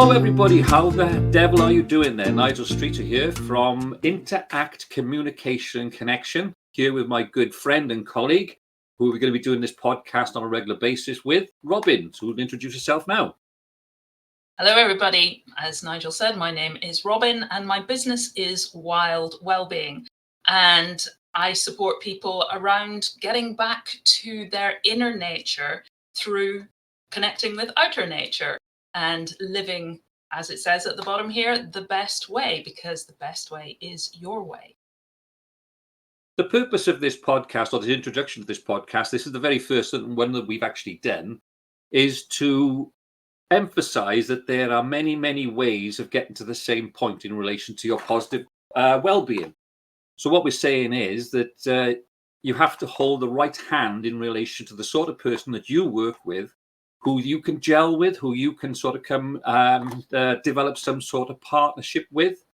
Hello everybody, how the devil are you doing there? Nigel Streeter here from Interact Communication Connection, here with my good friend and colleague, who we're going to be doing this podcast on a regular basis with, Robyn. So we'll introduce yourself now. Hello everybody, as Nigel said, my name is Robyn and my business is Wellbeing, and I support people around getting back to their inner nature through connecting with outer nature and living, as it says at the bottom here, the best way, because the best way is your way. The purpose of this podcast, or the introduction to this podcast, this is the very first one that we've actually done, is to emphasize that there are many, many ways of getting to the same point in relation to your positive well-being. So what we're saying is that you have to hold the right hand in relation to the sort of person that you work with, who you can gel with, who you can sort of come develop some sort of partnership with,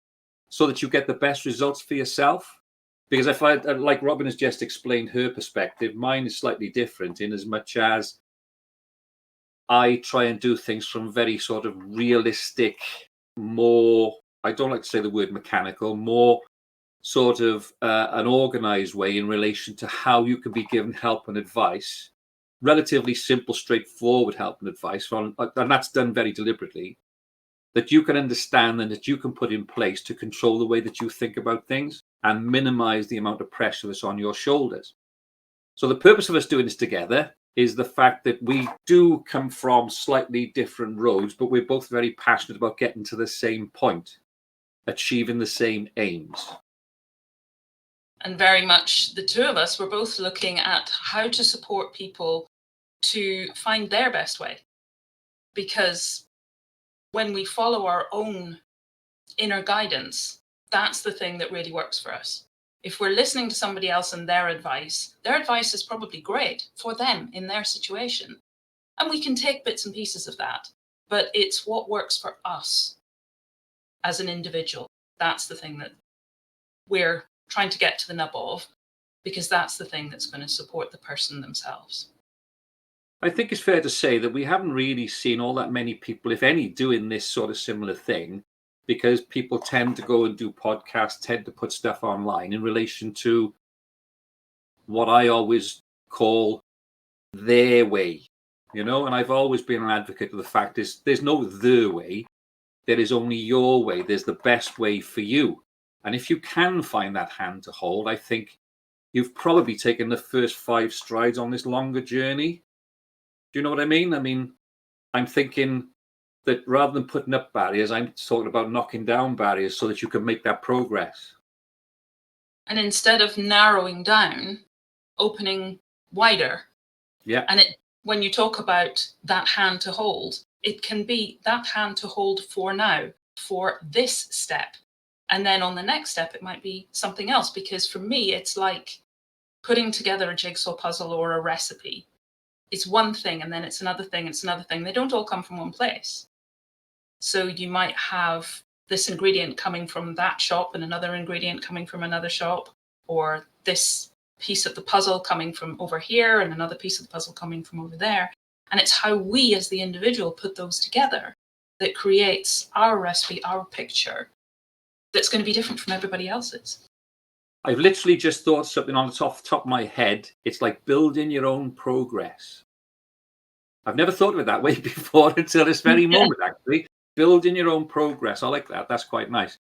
so that you get the best results for yourself. Because if I, like Robyn has just explained her perspective, mine is slightly different in as much as I try and do things from very sort of realistic, more, I don't like to say the word mechanical, more sort of an organized way in relation to how you can be given help and advice. Relatively simple, straightforward help and advice, and that's done very deliberately, that you can understand and that you can put in place to control the way that you think about things and minimize the amount of pressure that's on your shoulders. So the purpose of us doing this together is the fact that we do come from slightly different roads, but we're both very passionate about getting to the same point, achieving the same aims. And very much the two of us, we're both looking at how to support people to find their best way. Because when we follow our own inner guidance, that's the thing that really works for us. If we're listening to somebody else and their advice is probably great for them in their situation. And we can take bits and pieces of that, but it's what works for us as an individual. That's the thing that we're trying to get to the nub of, because that's the thing that's going to support the person themselves. I think it's fair to say that we haven't really seen all that many people, if any, doing this sort of similar thing, because people tend to go and do podcasts, tend to put stuff online in relation to what I always call their way, you know, and I've always been an advocate of the fact is there's no the way, there is only your way. There's the best way for you. And if you can find that hand to hold, I think you've probably taken the first 5 strides on this longer journey. Do you know what I mean? I mean, I'm thinking that rather than putting up barriers, I'm talking about knocking down barriers so that you can make that progress. And instead of narrowing down, opening wider. Yeah. And when you talk about that hand to hold, it can be that hand to hold for now, for this step. And then on the next step, it might be something else. Because for me, it's like putting together a jigsaw puzzle or a recipe. It's one thing, and then it's another thing, it's another thing. They don't all come from one place. So you might have this ingredient coming from that shop and another ingredient coming from another shop, or this piece of the puzzle coming from over here and another piece of the puzzle coming from over there. And it's how we as the individual put those together that creates our recipe, our picture, that's going to be different from everybody else's. I've literally just thought something on the top of my head. It's like building your own progress. I've never thought of it that way before until this very moment, actually. Building your own progress. I like that. That's quite nice.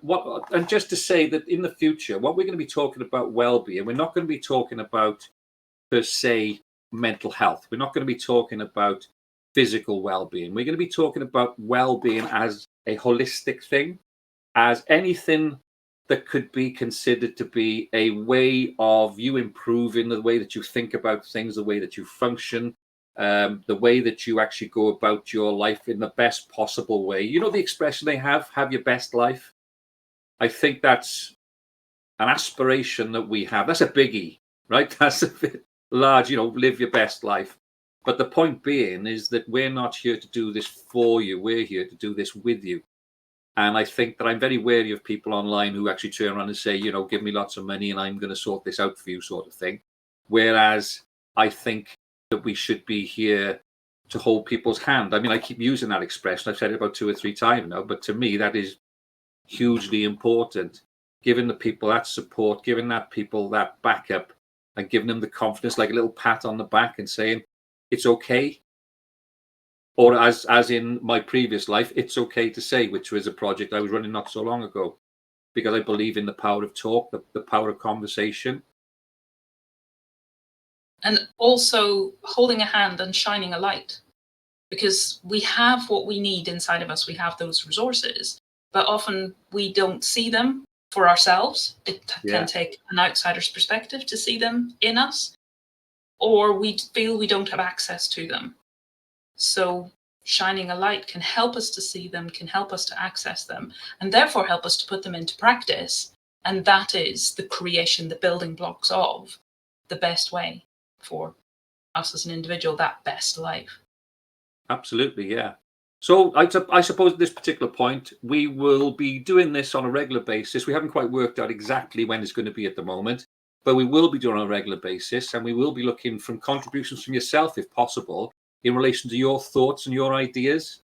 And just to say that in the future, what we're going to be talking about well-being, we're not going to be talking about, per se, mental health. We're not going to be talking about physical well-being. We're going to be talking about well-being as a holistic thing, as anything that could be considered to be a way of you improving the way that you think about things, the way that you function, the way that you actually go about your life in the best possible way. You know the expression they have your best life? I think that's an aspiration that we have. That's a biggie, right? That's a bit large, you know, live your best life. But the point being is that we're not here to do this for you. We're here to do this with you. And I think that I'm very wary of people online who actually turn around and say, you know, give me lots of money and I'm going to sort this out for you, sort of thing. Whereas I think that we should be here to hold people's hand. I mean, I keep using that expression. I've said it about 2 or 3 times now, but to me, that is hugely important. Giving the people that support, giving that people that backup, and giving them the confidence, like a little pat on the back and saying, it's okay. Or as in my previous life, it's okay to say, which was a project I was running not so long ago, because I believe in the power of talk, the power of conversation. And also holding a hand and shining a light, because we have what we need inside of us. We have those resources, but often we don't see them for ourselves. It can take an outsider's perspective to see them in us, or we feel we don't have access to them. So shining a light can help us to see them, can help us to access them, and therefore help us to put them into practice. And that is the creation, the building blocks of the best way for us as an individual, that best life. Absolutely, yeah. So I suppose at this particular point, we will be doing this on a regular basis. We haven't quite worked out exactly when it's going to be at the moment, but we will be doing it on a regular basis, and we will be looking for contributions from yourself, if possible, in relation to your thoughts and your ideas.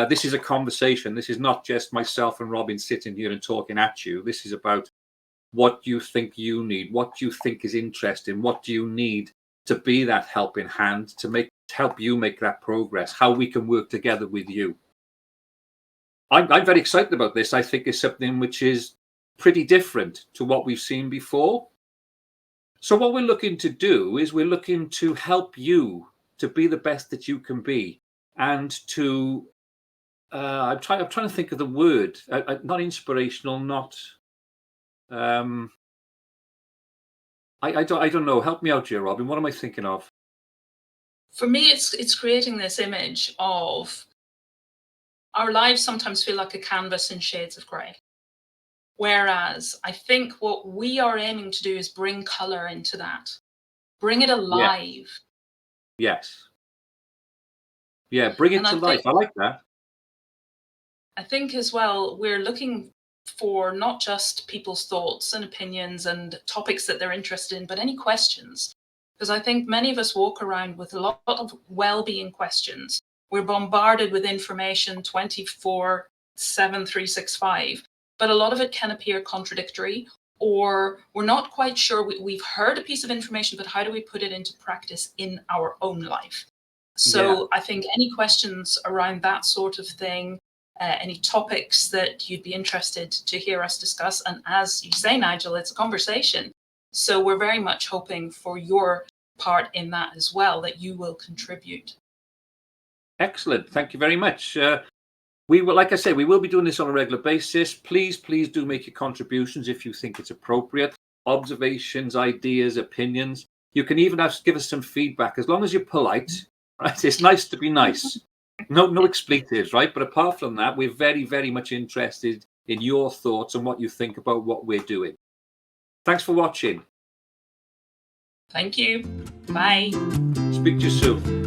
This is a conversation. This is not just myself and Robyn sitting here and talking at you. This is about what you think you need, what you think is interesting, what do you need to be that helping hand to help you make that progress, how we can work together with you. I'm very excited about this. I think it's something which is pretty different to what we've seen before. So what we're looking to do is we're looking to help you to be the best that you can be, and to I'm trying to think of the word. Not inspirational, not I don't know. Help me out here, Robyn. What am I thinking of? For me, it's creating this image of our lives sometimes feel like a canvas in shades of grey. Whereas I think what we are aiming to do is bring colour into that, bring it alive. Yes. Yeah, bring it to life. I like that. I think as well, we're looking for not just people's thoughts and opinions and topics that they're interested in, but any questions. Because I think many of us walk around with a lot of well-being questions. We're bombarded with information 24/7, 365, but a lot of it can appear contradictory, or we're not quite sure. We've heard a piece of information, but how do we put it into practice in our own life? So I think any questions around that sort of thing, any topics that you'd be interested to hear us discuss. And as you say, Nigel, it's a conversation. So we're very much hoping for your part in that as well, that you will contribute. Excellent. Thank you very much. We will, like I say, we will be doing this on a regular basis. Please do make your contributions if you think it's appropriate. Observations, ideas, opinions. You can even give us some feedback, as long as you're polite. Right? It's nice to be nice. No expletives, right? But apart from that, we're very, very much interested in your thoughts and what you think about what we're doing. Thanks for watching. Thank you. Bye. Speak to you soon.